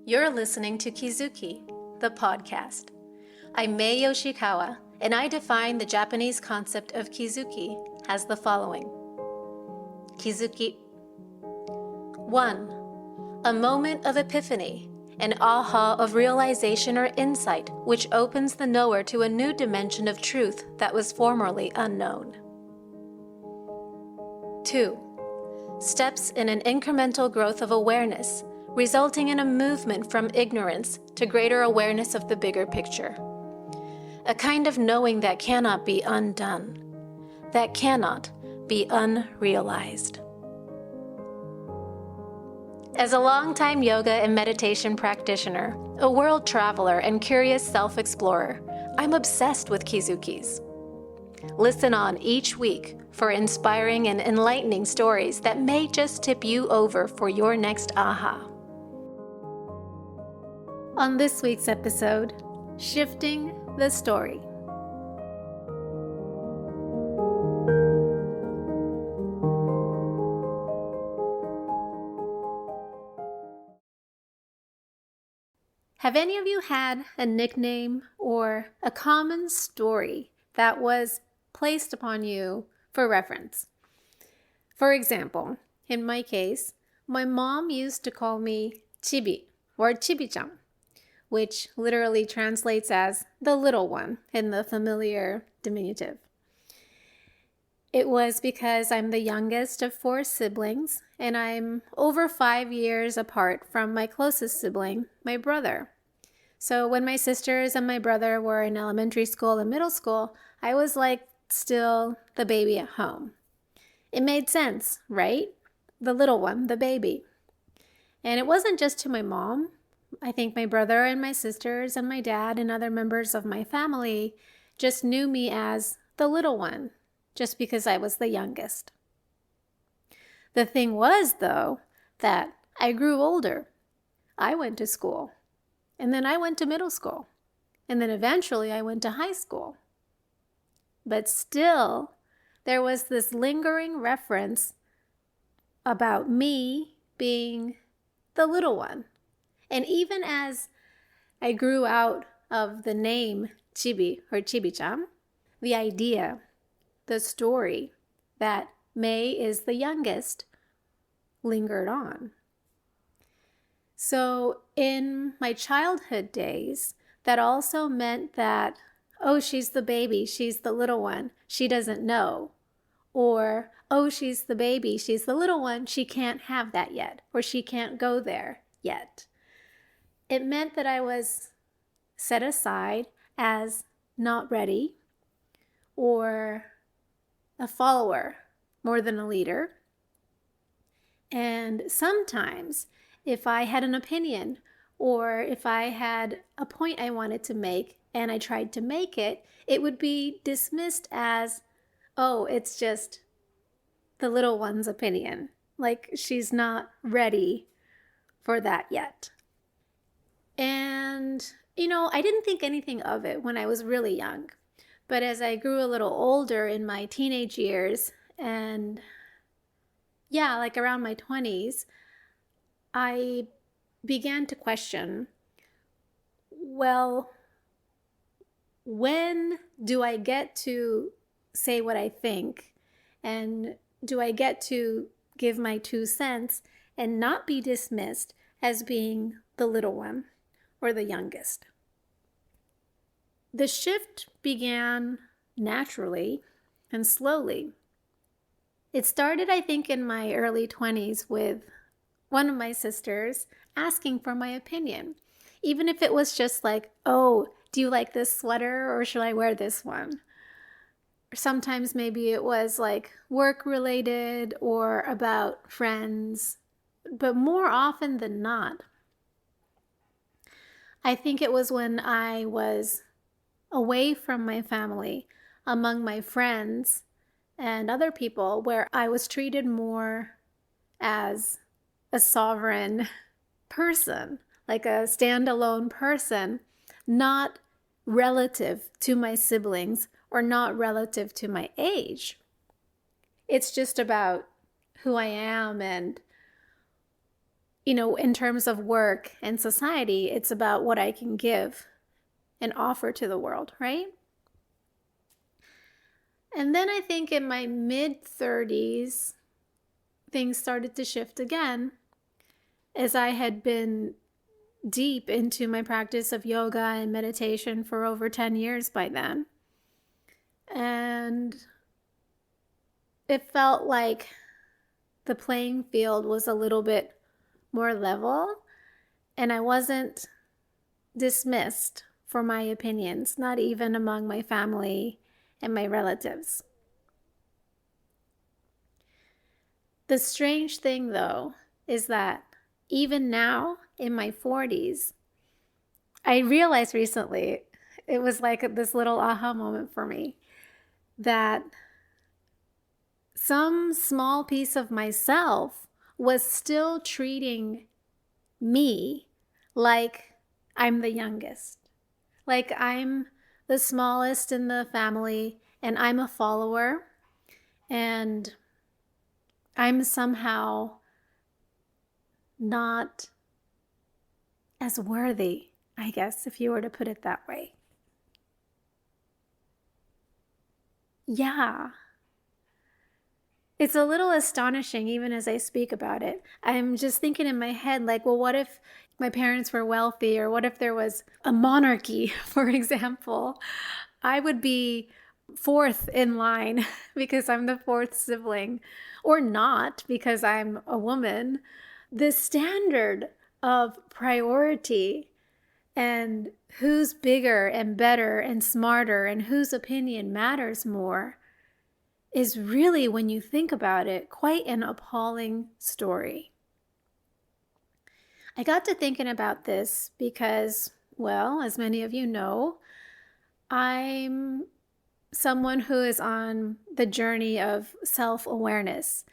You're listening to Kizuki, the podcast. I'm Mae Yoshikawa, and I define the Japanese concept of Kizuki as the following. Kizuki 1. A moment of epiphany, an aha of realization or insight which opens the knower to a new dimension of truth that was formerly unknown. 2. Steps in an incremental growth of awareness, resulting in a movement from ignorance to greater awareness of the bigger picture. A kind of knowing that cannot be undone, that cannot be unrealized. As a longtime yoga and meditation practitioner, a world traveler, and curious self-explorer, I'm obsessed with Kizukis. Listen on each week for inspiring and enlightening stories that may just tip you over for your next aha. On this week's episode, Shifting the Story. Have any of you had a nickname or a common story that was placed upon you for reference? For example, in my case, my mom used to call me chibi or chibi-chan, which literally translates as the little one in the familiar diminutive. It was because I'm the youngest of 4 siblings, and I'm over 5 years apart from my closest sibling, my brother. So when my sisters and my brother were in elementary school and middle school, I was like still the baby at home. It made sense, right? The little one, the baby. And it wasn't just to my mom. I think my brother and my sisters and my dad and other members of my family just knew me as the little one, just because I was the youngest. The thing was, though, that I grew older. I went to school, and then I went to middle school, and then eventually I went to high school. But still, there was this lingering reference about me being the little one. And even as I grew out of the name Chibi or Chibi-chan, the idea, the story that Mae is the youngest lingered on. So in my childhood days, that also meant that, oh, she's the baby, she's the little one, she doesn't know. Or, oh, she's the baby, she's the little one, she can't have that yet, or she can't go there yet. It meant that I was set aside as not ready or a follower more than a leader. And sometimes if I had an opinion or if I had a point I wanted to make and I tried to make it, it would be dismissed as, oh, it's just the little one's opinion. Like she's not ready for that yet. And, I didn't think anything of it when I was really young. But as I grew a little older in my teenage years and, like around my 20s, I began to question, well, when do I get to say what I think? And do I get to give my 2 cents and not be dismissed as being the little one or the youngest? The shift began naturally and slowly. It started, I think, in my early 20s with one of my sisters asking for my opinion. Even if it was just like, oh, do you like this sweater or should I wear this one? Or sometimes maybe it was like work related or about friends, but more often than not, I think it was when I was away from my family, among my friends and other people, where I was treated more as a sovereign person, like a standalone person, not relative to my siblings or not relative to my age. It's just about who I am and in terms of work and society, it's about what I can give and offer to the world, right? And then I think in my mid-30s, things started to shift again as I had been deep into my practice of yoga and meditation for over 10 years by then. And it felt like the playing field was a little bit more level, and I wasn't dismissed for my opinions, not even among my family and my relatives. The strange thing, though, is that even now in my 40s, I realized recently, it was like this little aha moment for me, that some small piece of myself was still treating me like I'm the youngest, like I'm the smallest in the family and I'm a follower and I'm somehow not as worthy, I guess, if you were to put it that way. Yeah. It's a little astonishing even as I speak about it. I'm just thinking in my head, like, well, what if my parents were wealthy, or what if there was a monarchy, for example? I would be fourth in line because I'm the fourth sibling, or not because I'm a woman. The standard of priority and who's bigger and better and smarter and whose opinion matters more is really, when you think about it, quite an appalling story. I got to thinking about this because, well, as many of you know, I'm someone who is on the journey of self-awareness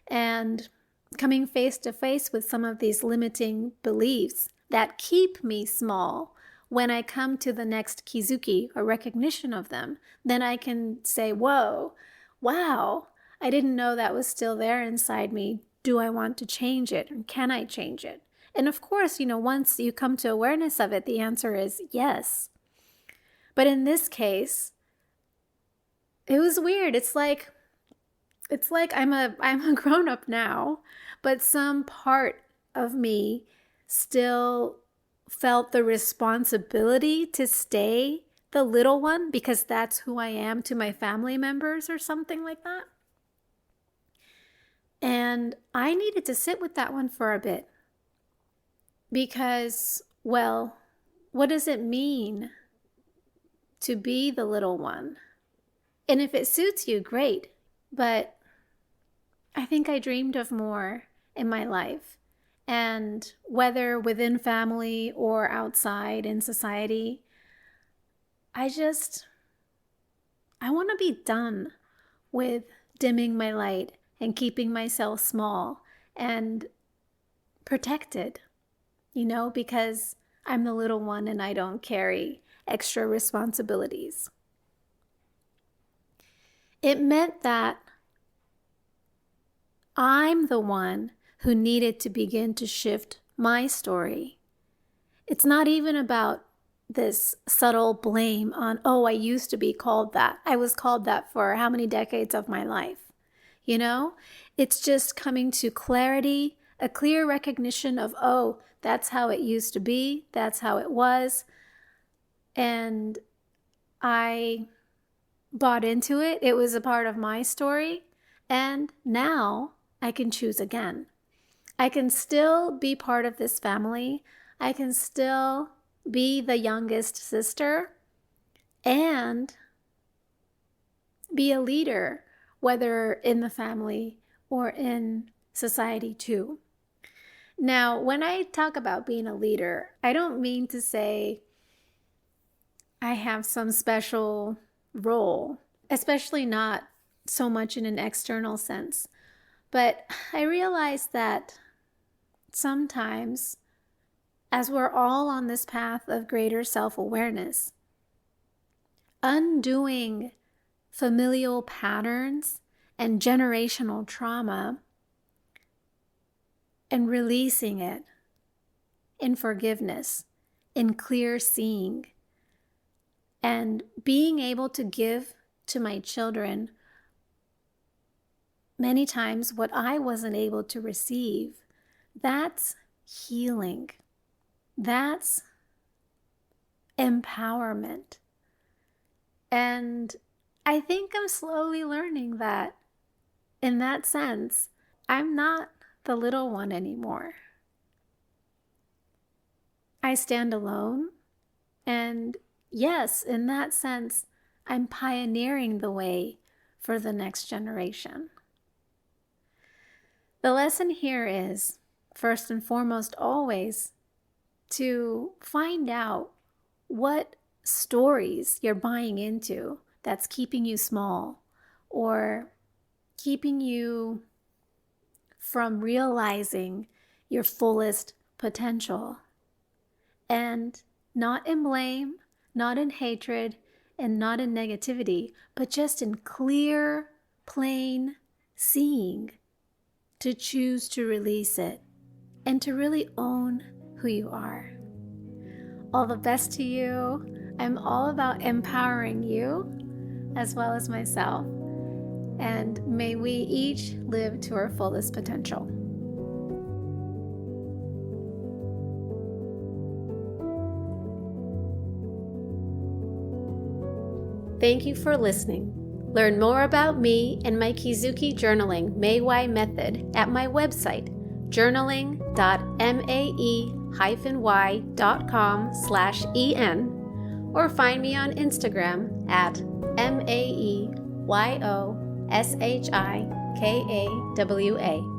and coming face to face with some of these limiting beliefs that keep me small. When I come to the next kizuki or recognition of them, then I can say, whoa, wow, I didn't know that was still there inside me. Do I want to change it? And can I change it? And of course, once you come to awareness of it, the answer is yes. But in this case, it was weird. It's like I'm a grown-up now, but some part of me still felt the responsibility to stay the little one because that's who I am to my family members or something like that. And I needed to sit with that one for a bit because, well, what does it mean to be the little one? And if it suits you, great. But I think I dreamed of more in my life. And whether within family or outside in society, I want to be done with dimming my light and keeping myself small and protected, because I'm the little one and I don't carry extra responsibilities. It meant that I'm the one who needed to begin to shift my story. It's not even about this subtle blame on, oh, I used to be called that. I was called that for how many decades of my life? It's just coming to clarity, a clear recognition of, oh, that's how it used to be. That's how it was. And I bought into it. It was a part of my story. And now I can choose again. I can still be part of this family. I can still be the youngest sister and be a leader, whether in the family or in society too. Now, when I talk about being a leader, I don't mean to say I have some special role, especially not so much in an external sense. But I realize that sometimes, as we're all on this path of greater self-awareness, undoing familial patterns and generational trauma and releasing it in forgiveness, in clear seeing, and being able to give to my children many times what I wasn't able to receive. That's healing. That's empowerment. And I think I'm slowly learning that in that sense, I'm not the little one anymore. I stand alone, and yes, in that sense, I'm pioneering the way for the next generation. The lesson here is, first and foremost, always to find out what stories you're buying into that's keeping you small or keeping you from realizing your fullest potential. And not in blame, not in hatred, and not in negativity, but just in clear, plain seeing, to choose to release it and to really own who you are. All the best to you. I'm all about empowering you as well as myself. And may we each live to our fullest potential. Thank you for listening. Learn more about me and my Kizuki journaling Mae method at my website, journaling.mae-y.com/en, or find me on Instagram at MAEYOSHIKAWA.